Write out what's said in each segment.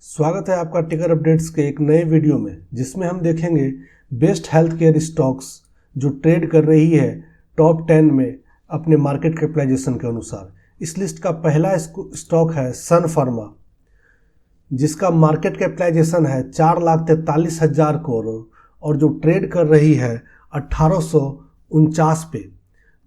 स्वागत है आपका टिकर अपडेट्स के एक नए वीडियो में, जिसमें हम देखेंगे बेस्ट हेल्थ केयर स्टॉक्स जो ट्रेड कर रही है टॉप 10 में अपने मार्केट कैपिटलाइजेशन के अनुसार। इस लिस्ट का पहला स्टॉक है सन फार्मा, जिसका मार्केट कैपिटलाइजेशन है 4,43,000 करोड़ और जो ट्रेड कर रही है 1849 पे,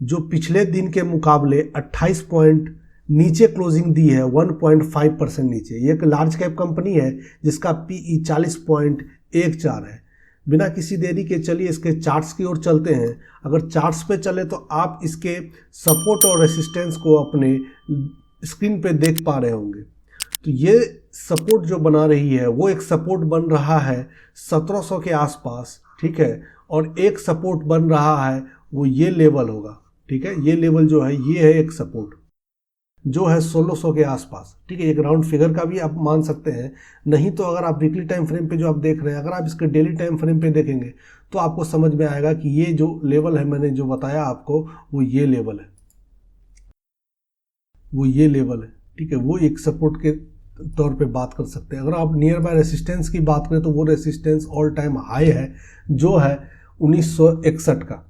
जो पिछले दिन के मुकाबले 28 पॉइंट नीचे क्लोजिंग दी है, 1.5% नीचे। ये एक लार्ज कैप कंपनी है जिसका पीई 40.14 है। बिना किसी देरी के चलिए इसके चार्ट्स की ओर चलते हैं। अगर चार्ट्स पे चले तो आप इसके सपोर्ट और रेसिस्टेंस को अपने स्क्रीन पे देख पा रहे होंगे। तो ये सपोर्ट जो बना रही है वो एक सपोर्ट बन रहा है 1700 के आसपास, ठीक है, और एक सपोर्ट बन रहा है वो ये लेवल होगा, ठीक है। ये लेवल जो है ये है एक सपोर्ट जो है 1600 के आसपास, ठीक है। एक राउंड फिगर का भी आप मान सकते हैं, नहीं तो अगर आप वीकली टाइम फ्रेम पे जो आप देख रहे हैं, अगर आप इसके डेली टाइम फ्रेम पे देखेंगे तो आपको समझ में आएगा कि ये जो लेवल है मैंने जो बताया आपको वो ये लेवल है, वो ये लेवल है, ठीक है। वो एक सपोर्ट के तौर पे बात कर सकते हैं। अगर आप नियर बाय रेसिस्टेंस की बात करें तो वो रेसिस्टेंस ऑल टाइम हाई है जो है 1961 का।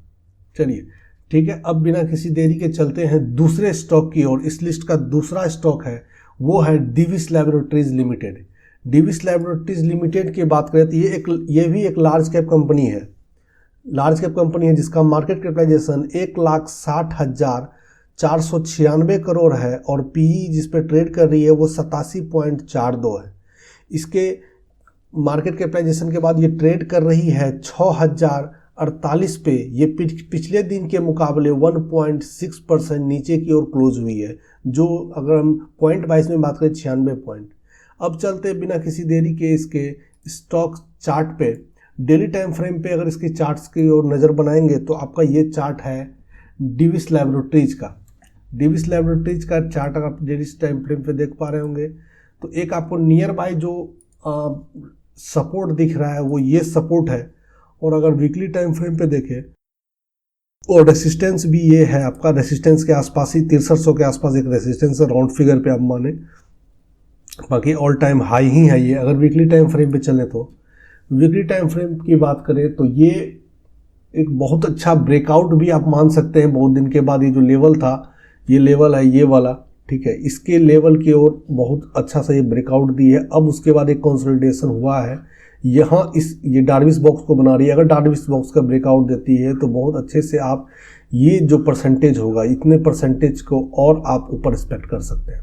चलिए ठीक है, अब बिना किसी देरी के चलते हैं दूसरे स्टॉक की ओर। इस लिस्ट का दूसरा स्टॉक है वो है Divi's Laboratories Limited. Divi's Laboratories Limited की बात करें तो ये भी एक लार्ज कैप कंपनी है। लार्ज कैप कंपनी है जिसका मार्केट कैपिटलाइजेशन 1,60,496 करोड़ है और पीई जिस पे ट्रेड कर रही है वो 87.42 है। इसके मार्केट कैपिटलाइजेशन के बाद ये ट्रेड कर रही है 6,048 पे। ये पिछले दिन के मुकाबले 1.6% नीचे की ओर क्लोज हुई है, जो अगर हम पॉइंट वाइज में बात करें 96 पॉइंट। अब चलते बिना किसी देरी के इसके स्टॉक चार्ट पे, डेली टाइम फ्रेम पे अगर इसके चार्ट्स की ओर नज़र बनाएंगे तो आपका ये चार्ट है डिविस लैबोरेटरीज का। डिविस लैबोरेटरीज का चार्ट अगर आप डेली टाइम फ्रेम पे देख पा रहे होंगे तो एक आपको नियर बाय जो सपोर्ट दिख रहा है वो ये सपोर्ट है, और अगर वीकली टाइम फ्रेम पे देखें और रेसिस्टेंस भी ये है आपका, रेसिस्टेंस के आसपास ही 6300 के आसपास एक रेसिस्टेंस है, राउंड फिगर पे आप माने, बाकी ऑल टाइम हाई ही है ये। अगर वीकली टाइम फ्रेम पे चले तो वीकली टाइम फ्रेम की बात करें तो ये एक बहुत अच्छा ब्रेकआउट भी आप मान सकते हैं। बहुत दिन के बाद ये जो लेवल था, ये लेवल है ये वाला, ठीक है, इसके लेवल की ओर बहुत अच्छा सा ये ब्रेकआउट दी है। अब उसके बाद एक कंसोलिडेशन हुआ है यहाँ, ये डार्विस बॉक्स को बना रही है। अगर डार्विस बॉक्स का ब्रेकआउट देती है तो बहुत अच्छे से आप ये जो परसेंटेज होगा, इतने परसेंटेज को और आप ऊपर एक्सपेक्ट कर सकते हैं,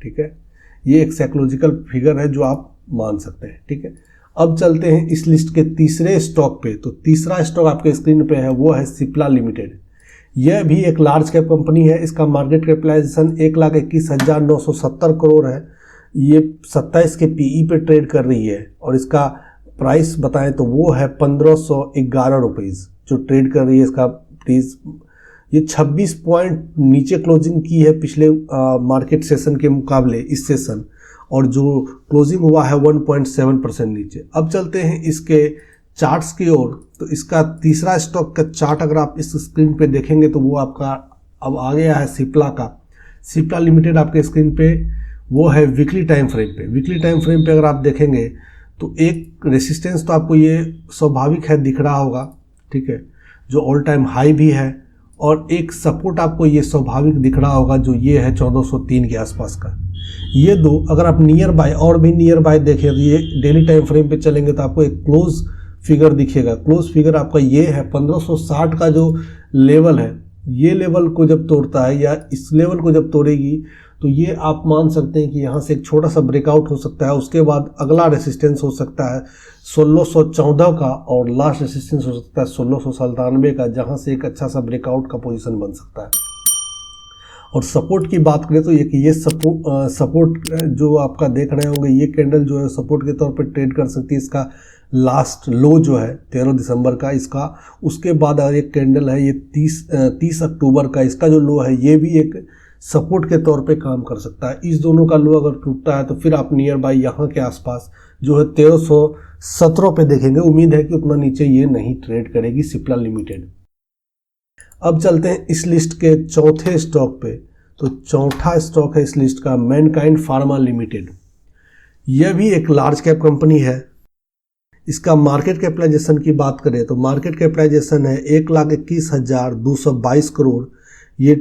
ठीक है। ये एक साइकोलॉजिकल फिगर है जो आप मान सकते हैं, ठीक है। अब चलते हैं इस लिस्ट के तीसरे स्टॉक पे। तो तीसरा स्टॉक आपके स्क्रीन पे है वो है सिप्ला लिमिटेड। यह भी एक लार्ज कैप कंपनी है। इसका मार्केट कैपिटलाइजेशन 1,21,970 करोड़ है। ये 27 के पीई पे ट्रेड कर रही है और इसका प्राइस बताएं तो वो है 1511 रुपीज़ जो ट्रेड कर रही है। इसका प्लीज़ ये 26 पॉइंट नीचे क्लोजिंग की है पिछले मार्केट सेशन के मुकाबले इस सेशन, और जो क्लोजिंग हुआ है 1.7% नीचे। अब चलते हैं इसके चार्ट्स की ओर। तो इसका तीसरा स्टॉक का चार्ट अगर आप इस स्क्रीन पे देखेंगे तो वो आपका अब आ गया है सिप्ला का। सिप्ला लिमिटेड आपके स्क्रीन पे वो है वीकली टाइम फ्रेम पे। वीकली टाइम फ्रेम पे अगर आप देखेंगे तो एक रेसिस्टेंस तो आपको ये स्वाभाविक है दिख रहा होगा, ठीक है, जो ऑल टाइम हाई भी है, और एक सपोर्ट आपको ये स्वाभाविक दिख रहा होगा जो ये है 1403 के आसपास का। ये दो अगर आप नियर बाय और भी नियर बाय देखें तो ये डेली टाइम फ्रेम पे चलेंगे तो आपको एक क्लोज फिगर दिखेगा। क्लोज फिगर आपका ये है 1560 का जो लेवल है। ये लेवल को जब तोड़ता है या इस लेवल को जब तोड़ेगी तो ये आप मान सकते हैं कि यहाँ से एक छोटा सा ब्रेकआउट हो सकता है। उसके बाद अगला रेसिस्टेंस हो सकता है 1614 का और लास्ट रेसिस्टेंस हो सकता है 1697 का, जहाँ से एक अच्छा सा ब्रेकआउट का पोजीशन बन सकता है। और सपोर्ट की बात करें तो ये सपोर्ट जो आपका देख रहे होंगे, ये कैंडल जो है सपोर्ट के तौर पर ट्रेड कर सकती है। इसका लास्ट लो जो है 13 दिसंबर का इसका, उसके बाद अगर एक कैंडल है ये 30 अक्टूबर का, इसका जो लो है ये भी एक सपोर्ट के तौर पे काम कर सकता है। इस दोनों का लो अगर टूटता है तो फिर आप नियर बाय यहाँ के आसपास जो है 1317 पे देखेंगे। उम्मीद है कि उतना नीचे ये नहीं ट्रेड करेगी सिप्ला लिमिटेड। अब चलते हैं इस लिस्ट के चौथे स्टॉक पे। तो चौथा स्टॉक है इस लिस्ट का मैनकाइंड फार्मा लिमिटेड। यह भी एक लार्ज कैप कंपनी है। इसका मार्केट कैपिटलाइजेशन की बात करें तो मार्केट कैपिटलाइजेशन है 1,21,222 करोड़। ये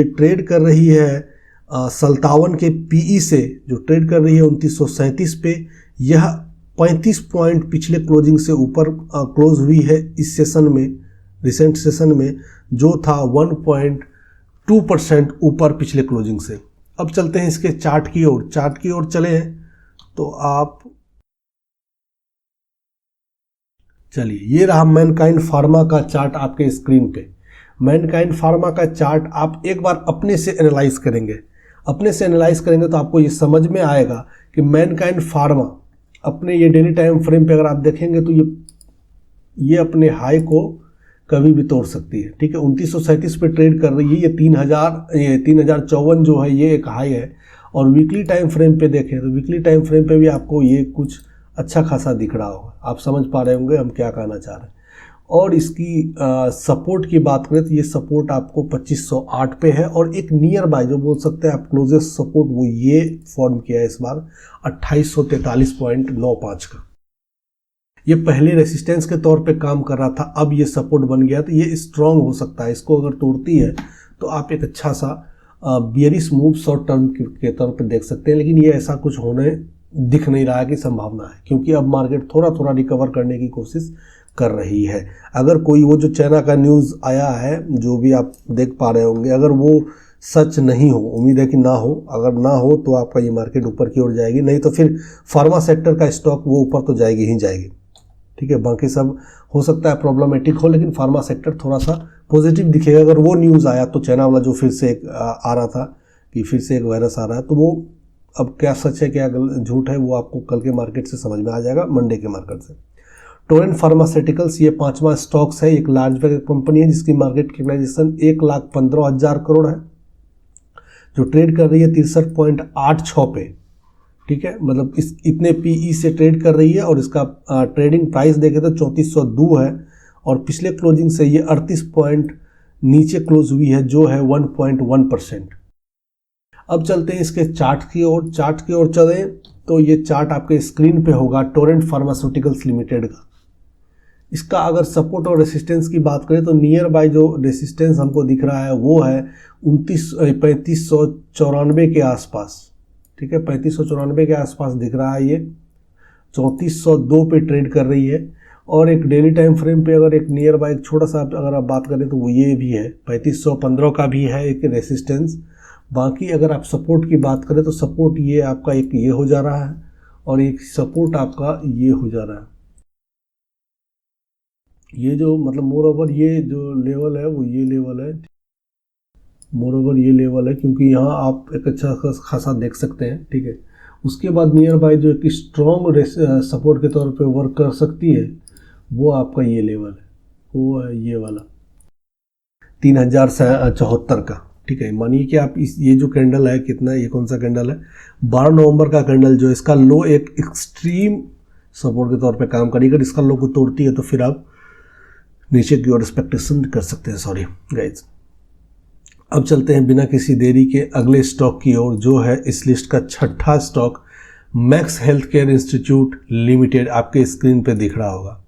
ट्रेड कर रही है 57 के पीई से, जो ट्रेड कर रही है 2937 पे। यह 35 पॉइंट पिछले क्लोजिंग से ऊपर क्लोज हुई है इस सेशन में, रिसेंट सेशन में, जो था 1.2% ऊपर पिछले क्लोजिंग से। अब चलते हैं इसके चार्ट की ओर। चार्ट की ओर चले तो आप चलिए, ये रहा मैनकाइंड फार्मा का चार्ट आपके स्क्रीन पे। मैनकाइंड फार्मा का चार्ट आप एक बार अपने से एनालाइज करेंगे। अपने से एनालाइज करेंगे तो आपको ये समझ में आएगा कि मैनकाइंड फार्मा अपने ये डेली टाइम फ्रेम पे अगर आप देखेंगे तो ये अपने हाई को कभी भी तोड़ सकती है। ठीक है, 2937 पे ट्रेड कर रही है। ये 3054 जो है ये एक हाई है। और वीकली टाइम फ्रेम पे देखें तो वीकली टाइम फ्रेम पे भी आपको ये कुछ अच्छा खासा दिख रहा होगा। आप समझ पा रहे होंगे हम क्या कहना चाह रहे हैं। और इसकी सपोर्ट की बात करें तो ये सपोर्ट आपको 2508 पे है, और एक नियर बाय जो बोल सकते हैं आप क्लोजेस्ट सपोर्ट, वो ये फॉर्म किया है इस बार 2843.95 का। ये पहले रेसिस्टेंस के तौर पे काम कर रहा था, अब ये सपोर्ट बन गया, तो ये स्ट्रांग हो सकता है। इसको अगर तोड़ती है तो आप एक अच्छा सा बियरिश मूव शॉर्ट टर्म के तौर पे देख सकते हैं। लेकिन ये ऐसा कुछ होने दिख नहीं रहा है कि संभावना है, क्योंकि अब मार्केट थोड़ा थोड़ा रिकवर करने की कोशिश कर रही है। अगर कोई वो जो चाइना का न्यूज़ आया है जो भी आप देख पा रहे होंगे, अगर वो सच नहीं हो, उम्मीद है कि ना हो, अगर ना हो तो आपका ये मार्केट ऊपर की ओर जाएगी, नहीं तो फिर फार्मा सेक्टर का स्टॉक वो ऊपर तो जाएगी ही जाएगी। ठीक है, बाकी सब हो सकता है प्रॉब्लमेटिक हो, लेकिन फार्मा सेक्टर थोड़ा सा पॉजिटिव दिखेगा। अगर वो न्यूज़ आया तो चाइना वाला जो फिर से एक आ रहा था कि फिर से एक वायरस आ रहा है, तो वो अब क्या सच है क्या झूठ है वो आपको कल के मार्केट से समझ में आ जाएगा, मंडे के मार्केट से। टोरेंट फार्मास्यूटिकल्स ये 5वां स्टॉक्स है, एक लार्ज कैप कंपनी है जिसकी मार्केट कैपिटलाइजेशन 1,15,000 करोड़ है, जो ट्रेड कर रही है 63.86 पे। ठीक है, मतलब इस इतने पीई से ट्रेड कर रही है, और इसका ट्रेडिंग प्राइस देखें तो 3402 है, और पिछले क्लोजिंग से ये 38 पॉइंट नीचे क्लोज हुई है, जो है 1.1%। अब चलते हैं इसके चार्ट की ओर। चार्ट की ओर चलें तो ये चार्ट आपके स्क्रीन पे होगा टोरेंट फार्मास्यूटिकल्स लिमिटेड का। इसका अगर सपोर्ट और रेसिस्टेंस की बात करें तो नियर बाय जो रेसिस्टेंस हमको दिख रहा है वो है 3594 के आसपास। ठीक है, 3594 के आसपास दिख रहा है। ये 3402 पे ट्रेड कर रही है, और एक डेली टाइम फ्रेम पे अगर एक नियर बाय एक छोटा सा अगर आप बात करें तो वो ये भी है, 3515 का भी है एक रेसिस्टेंस। बाकी अगर आप सपोर्ट की बात करें तो सपोर्ट ये आपका एक ये हो जा रहा है, और एक सपोर्ट आपका ये हो जा रहा है। ये जो मतलब मोर ओवर ये जो लेवल है वो ये लेवल है, मोर ओवर ये लेवल है, क्योंकि यहाँ आप एक अच्छा खासा देख सकते हैं। ठीक है, उसके बाद नियर बाय जो एक स्ट्रॉन्ग सपोर्ट के तौर पे वर्क कर सकती है वो आपका ये लेवल है, वो है ये वाला 3074 का। ठीक है, मानिए कि आप इस ये जो कैंडल है कितना, ये कौन सा कैंडल है, 12 नवंबर का कैंडल, जो इसका लो एक एक्सट्रीम सपोर्ट के तौर पे काम करेगी। अगर इसका लो को तोड़ती है तो फिर आप नीचे की ओर एक्सपेक्टेशन कर सकते हैं। सॉरी गाइज, अब चलते हैं बिना किसी देरी के अगले स्टॉक की ओर, जो है इस लिस्ट का छठा stock max health care institute limited. आपके स्क्रीन पे दिख रहा होगा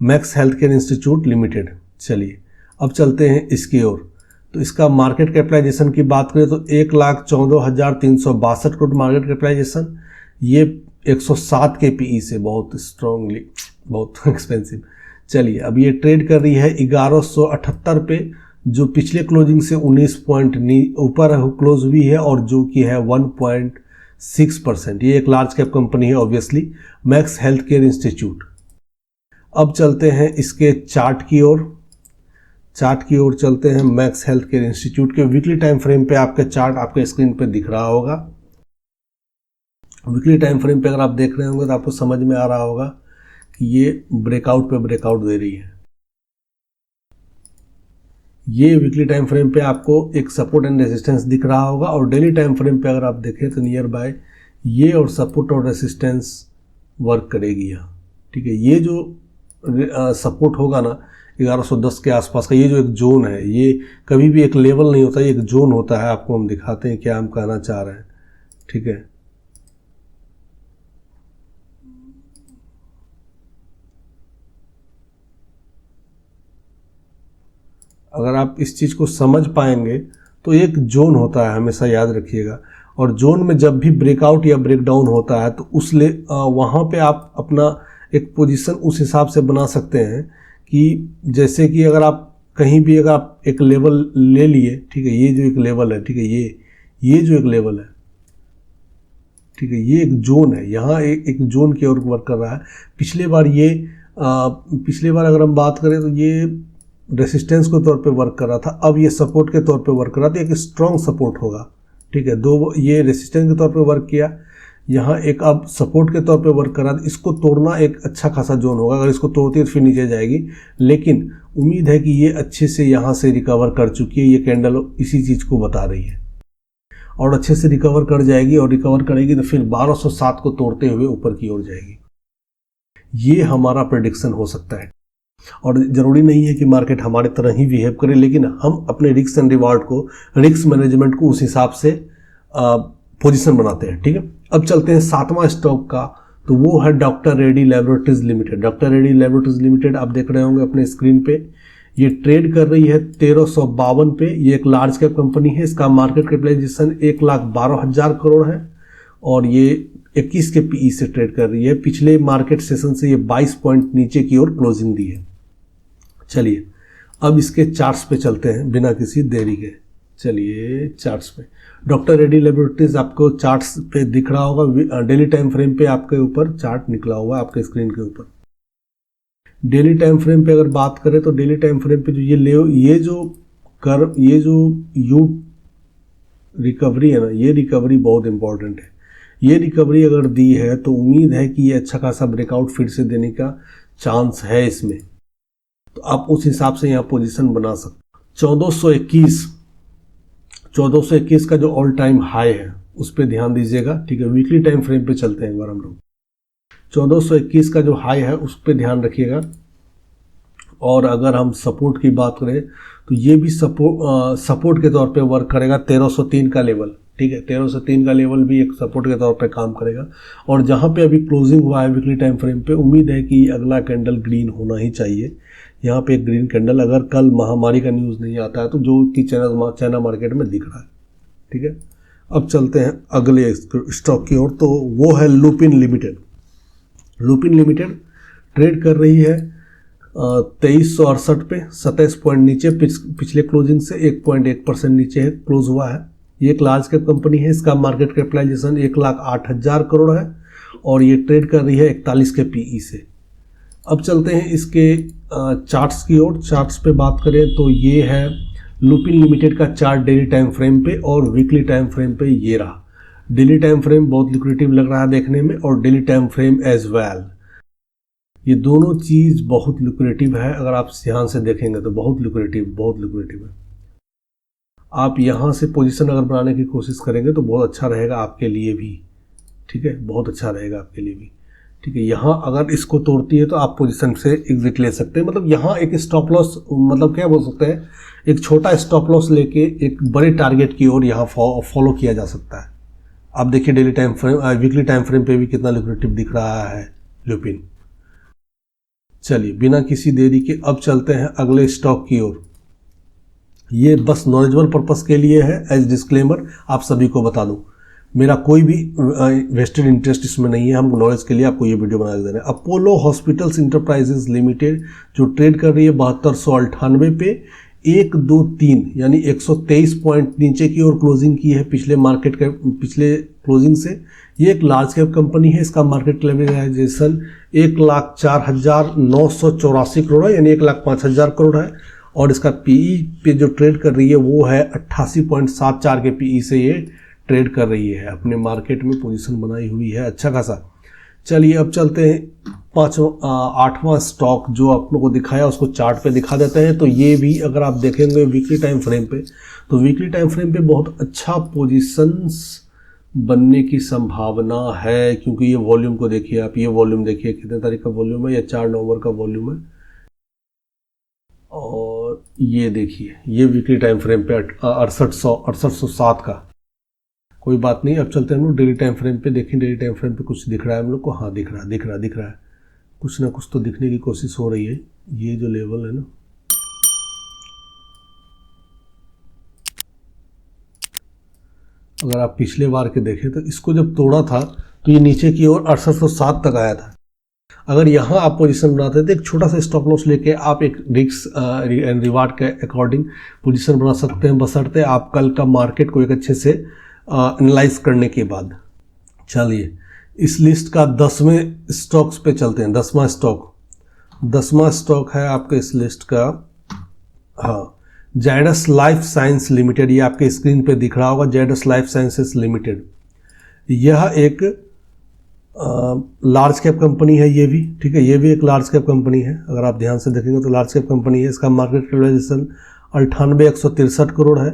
max health care institute limited. चलिए अब चलते हैं इसकी ओर। तो इसका मार्केट कैपिटलाइजेशन की बात करें तो 1,14,362 करोड़ मार्केट कैपिटलाइजेशन। ये 107 के पीई से बहुत स्ट्रांगली, बहुत एक्सपेंसिव। चलिए, अब ये ट्रेड कर रही है 1178 पे, जो पिछले क्लोजिंग से 19 पॉइंट ऊपर क्लोज हुई है, और जो कि है 1.6%। ये एक लार्ज कैप कंपनी है obviously, max health care institute. अब चलते हैं इसके चार्ट की ओर। चार्ट की ओर चलते हैं मैक्स हेल्थ केयर इंस्टीट्यूट के वीकली टाइम फ्रेम पे। आपके चार्ट आपके स्क्रीन पे दिख रहा होगा। वीकली टाइम फ्रेम पे अगर आप देख रहे होंगे तो आपको समझ में आ रहा होगा कि ये ब्रेकआउट पे ब्रेकआउट दे रही है। ये वीकली टाइम फ्रेम पे आपको एक सपोर्ट एंड रेजिस्टेंस दिख रहा होगा, और डेली टाइम फ्रेम पे अगर आप देखें तो नियर बाय ये और सपोर्ट और रेजिस्टेंस वर्क करेगी यहाँ। ठीक है, ये जो सपोर्ट होगा ना 1110 के आसपास का, ये जो एक जोन है, ये कभी भी एक लेवल नहीं होता, ये एक जोन होता है। आपको हम दिखाते हैं क्या हम कहना चाह रहे हैं। ठीक है, अगर आप इस चीज़ को समझ पाएंगे तो एक जोन होता है, हमेशा याद रखिएगा, और जोन में जब भी ब्रेकआउट या ब्रेकडाउन होता है तो वहाँ पे आप अपना एक पोजीशन उस हिसाब से बना सकते हैं कि जैसे कि अगर आप कहीं भी अगर आप एक लेवल ले लिए, ठीक है, ये जो एक लेवल है, ठीक है, ये जो एक लेवल है, ठीक है, ये एक जोन है, यहाँ एक जोन की ओर वर्क कर रहा है। पिछले बार अगर हम बात करें तो ये रेसिस्टेंस के तौर पे वर्क कर रहा था, अब ये सपोर्ट के तौर पे वर्क कर रहा था, एक स्ट्रॉन्ग सपोर्ट होगा, ठीक है। ये रेसिस्टेंस के तौर पे वर्क किया, यहाँ एक अब सपोर्ट के तौर पे वर्क कर रहा था, इसको तोड़ना एक अच्छा खासा जोन होगा, अगर इसको तोड़ती है तो फिर नीचे जाएगी, लेकिन उम्मीद है कि ये अच्छे से यहाँ से रिकवर कर चुकी है, ये कैंडल इसी चीज़ को बता रही है, और अच्छे से रिकवर कर जाएगी, और रिकवर करेगी तो फिर 1207 को तोड़ते हुए ऊपर की ओर जाएगी। ये हमारा प्रेडिक्शन हो सकता है, और ज़रूरी नहीं है कि मार्केट हमारे तरह ही बिहेव करे, लेकिन हम अपने रिस्क एंड रिवार्ड को, रिस्क मैनेजमेंट को उस हिसाब से पोजीशन बनाते हैं, ठीक है। अब चलते हैं 7वां स्टॉक का, तो वो है doctor Reddy laboratories limited. Doctor Reddy laboratories limited आप देख रहे होंगे अपने स्क्रीन पे, ये ट्रेड कर रही है 1352 पे। ये एक लार्ज कैप कंपनी है, इसका मार्केट कैपिटलाइजेशन 1,12,000 करोड़ है, और ये 21 के पीई से ट्रेड कर रही है। पिछले मार्केट सेशन से ये 22 पॉइंट नीचे की ओर क्लोजिंग दी है। चलिए अब इसके चार्ट्स पे चलते हैं बिना किसी देरी के। चलिए चार्ट्स पे, डॉक्टर रेड्डी लैबोरेटरीज आपको चार्ट्स पे दिख रहा होगा, डेली टाइम फ्रेम पे आपके ऊपर चार्ट निकला हुआ है आपके स्क्रीन के ऊपर। डेली टाइम फ्रेम पे अगर बात करें तो डेली टाइम फ्रेम पे जो ये जो यू रिकवरी है ना, ये रिकवरी बहुत इंपॉर्टेंट है। ये रिकवरी अगर दी है तो उम्मीद है कि ये अच्छा खासा ब्रेकआउट फिर से देने का चांस है इसमें, तो आप उस हिसाब से यहाँ पोजीशन बना सकते। 1421 का जो ऑल टाइम हाई है उस पर ध्यान दीजिएगा, ठीक है। वीकली टाइम फ्रेम पे चलते हैं एक बार हम लोग। 1421 का जो हाई है उस पर ध्यान रखिएगा, और अगर हम सपोर्ट की बात करें तो ये भी सपोर्ट के तौर पे वर्क करेगा 1303 का लेवल, ठीक है। 1303 का लेवल भी एक सपोर्ट के तौर पे काम करेगा, और जहाँ पे अभी क्लोजिंग हुआ है वीकली टाइम फ्रेम पे, उम्मीद है कि अगला कैंडल ग्रीन होना ही चाहिए। यहाँ पे एक ग्रीन कैंडल, अगर कल महामारी का न्यूज़ नहीं आता है तो जो कि चाइना मार्केट में दिख रहा है, ठीक है। अब चलते हैं अगले स्टॉक की ओर, तो वो है Lupin limited. Lupin limited trade कर रही है 2368 पे, 27 पॉइंट नीचे, पिछले क्लोजिंग से 1.1% नीचे है क्लोज हुआ है। ये एक लार्ज कैप कंपनी है, इसका मार्केट कैपिटलाइजेशन 1,08,000 करोड़ है, और ये ट्रेड कर रही है 41 के पीई से। अब चलते हैं इसके चार्ट्स की ओर। चार्ट्स पे बात करें तो ये है लुपिन लिमिटेड का चार्ट डेली टाइम फ्रेम पे और वीकली टाइम फ्रेम पे। ये रहा डेली टाइम फ्रेम, बहुत लुक्रेटिव लग रहा है देखने में, और daily time frame as well, ये दोनों चीज़ बहुत लुक्रेटिव है। अगर आप ध्यान से देखेंगे तो बहुत लुक्रेटिव है। आप यहाँ से पोजीशन अगर बनाने की कोशिश करेंगे तो बहुत अच्छा रहेगा आपके लिए भी, ठीक है, बहुत अच्छा रहेगा आपके लिए भी, ठीक है। यहाँ अगर इसको तोड़ती है तो आप पोजीशन से एग्जिट ले सकते हैं, मतलब यहाँ एक स्टॉप लॉस, मतलब क्या बोल सकते हैं, एक छोटा स्टॉप लॉस लेके एक बड़े टारगेट की ओर यहाँ फॉलो किया जा सकता है। आप देखिए daily time frame, weekly time frame पे भी कितना लुक्रेटिव दिख रहा है लुपिन। चलिए बिना किसी देरी के अब चलते हैं अगले स्टॉक की ओर। ये बस नॉलेजेबल पर्पस के लिए है, एज डिस्क्लेमर आप सभी को बता दूं, मेरा कोई भी वेस्टेड इंटरेस्ट इसमें नहीं है, हम नॉलेज के लिए आपको ये वीडियो बना के दे रहे हैं। अपोलो हॉस्पिटल्स इंटरप्राइजेज लिमिटेड जो ट्रेड कर रही है 7298 पे, 123 यानी 123 पॉइंट नीचे की ओर क्लोजिंग की है पिछले क्लोजिंग से। ये एक लार्ज कैप कंपनी है, इसका मार्केट कैपिटलाइजेशन 1,04,984 करोड़ है, यानी 1,05,000 करोड़ है, और इसका पीई पे जो ट्रेड कर रही है वो है 88.74 के पीई से ये ट्रेड कर रही है, अपने मार्केट में पोजीशन बनाई हुई है अच्छा खासा। चलिए अब चलते हैं 8वां स्टॉक जो आप लोगों को दिखाया उसको चार्ट पे दिखा देते हैं। तो ये भी अगर आप देखेंगे वीकली टाइम फ्रेम पे, तो वीकली टाइम फ्रेम पे बहुत अच्छा पोजीशंस बनने की संभावना है, क्योंकि ये वॉल्यूम को देखिए आप, ये वॉल्यूम देखिए कितने तारीख का वॉल्यूम है, या 4 नवंबर का वॉल्यूम है, और ये देखिए ये वीकली टाइम फ्रेम पे 6807 का। कोई बात नहीं, अब चलते हैं हम लोग डेली टाइम फ्रेम पे। देखें डेली टाइम फ्रेम पे कुछ दिख रहा है हम लोग को, हाँ दिख रहा है, कुछ ना कुछ तो दिखने की कोशिश हो रही है। ये जो लेवल है ना, अगर आप पिछले बार के देखें तो इसको जब तोड़ा था तो ये नीचे की ओर 6807 तक आया था। अगर यहाँ आप पोजीशन बनाते तो एक छोटा सा स्टॉप लॉस लेके आप एक रिस्क एंड रिवार्ड के अकॉर्डिंग पोजीशन बना सकते हैं, बशर्ते आप कल का मार्केट को एक अच्छे से एनालाइज करने के बाद। चलिए इस लिस्ट का 10वें स्टॉक्स पे चलते हैं। 10वां स्टॉक है आपके इस लिस्ट का, हाँ, जायडस लाइफ साइंस लिमिटेड। ये आपके स्क्रीन पे दिख रहा होगा, जायडस लाइफ साइंसेस लिमिटेड। यह एक लार्ज कैप कंपनी है, ये भी ठीक है, ये भी एक लार्ज कैप कंपनी है। अगर आप ध्यान से देखेंगे तो लार्ज कैप कंपनी है। इसका मार्केट कैपिटलाइजेशन 98,163 करोड़ है।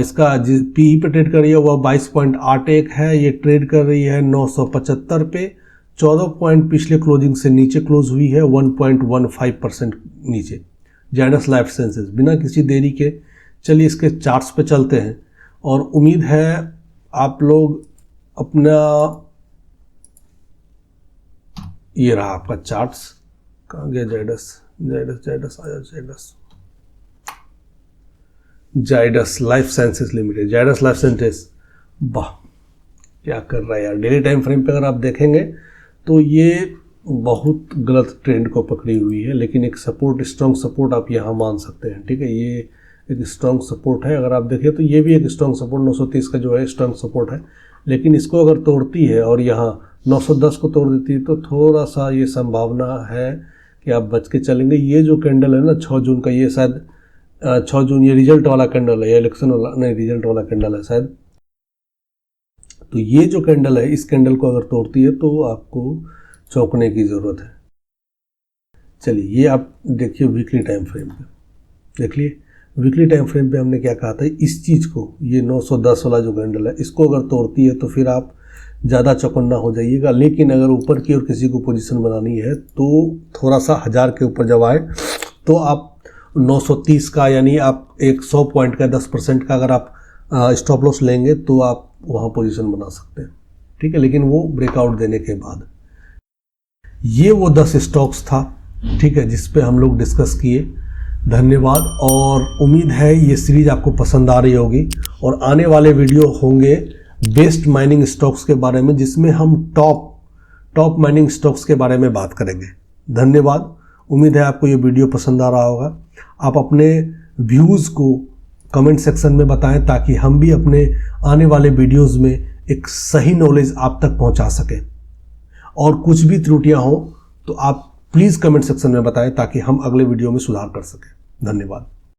इसका पीई पे ट्रेड कर रही है वह 22.81 है। ये ट्रेड कर रही है 975 पे, 14 पॉइंट पिछले क्लोजिंग से नीचे क्लोज हुई है, 1.15% नीचे। Zydus life sciences. बिना किसी देरी के चलिए इसके चार्ट्स पे चलते हैं और उम्मीद है आप लोग अपना, ये रहा आपका चार्ट्स, कहाँ गया Zydus life sciences limited. Zydus life sciences, वाह क्या कर रहा है यार। डेली टाइम फ्रेम पे अगर आप देखेंगे तो ये बहुत गलत ट्रेंड को पकड़ी हुई है, लेकिन एक सपोर्ट, स्ट्रॉन्ग सपोर्ट आप यहाँ मान सकते हैं, ठीक है। ये एक स्ट्रॉन्ग सपोर्ट है। अगर आप देखें तो ये भी एक स्ट्रॉन्ग सपोर्ट 930 का जो है स्ट्रॉन्ग सपोर्ट है, लेकिन इसको अगर तोड़ती है और यहाँ 910 को तोड़ देती है तो थोड़ा सा ये संभावना है कि आप बच के चलेंगे। ये जो कैंडल है ना 6 जून का, ये शायद 6 जून ये रिजल्ट वाला कैंडल है या इलेक्शन वाला, नहीं रिजल्ट वाला कैंडल है शायद। तो ये जो कैंडल है, इस कैंडल को अगर तोड़ती है तो आपको चौंकने की ज़रूरत है। चलिए ये आप देखिए वीकली टाइम फ्रेम पे, देख लिए वीकली टाइम फ्रेम पे हमने क्या कहा था, इस चीज़ को, ये 910 वाला जो कैंडल है, इसको अगर तोड़ती है तो फिर आप ज़्यादा चौकन्ना हो जाइएगा। लेकिन अगर ऊपर की ओर किसी को पोजीशन बनानी है तो थोड़ा सा 1000 के ऊपर जब आए तो आप 930 का, यानी आप एक 100 पॉइंट का 10% का अगर आप स्टॉप लॉस लेंगे तो आप वहाँ पोजीशन बना सकते हैं, ठीक है, लेकिन वो ब्रेकआउट देने के बाद। ये वो 10 स्टॉक्स था, ठीक है, जिस पे हम लोग डिस्कस किए। धन्यवाद, और उम्मीद है ये सीरीज आपको पसंद आ रही होगी और आने वाले वीडियो होंगे बेस्ट माइनिंग स्टॉक्स के बारे में, जिसमें हम टॉप माइनिंग स्टॉक्स के बारे में बात करेंगे। धन्यवाद, उम्मीद है आपको ये वीडियो पसंद आ रहा होगा। आप अपने व्यूज़ को कमेंट सेक्शन में बताएं ताकि हम भी अपने आने वाले वीडियोज़ में एक सही नॉलेज आप तक पहुंचा सकें। और कुछ भी त्रुटियां हो तो आप प्लीज़ कमेंट सेक्शन में बताएं ताकि हम अगले वीडियो में सुधार कर सकें। धन्यवाद।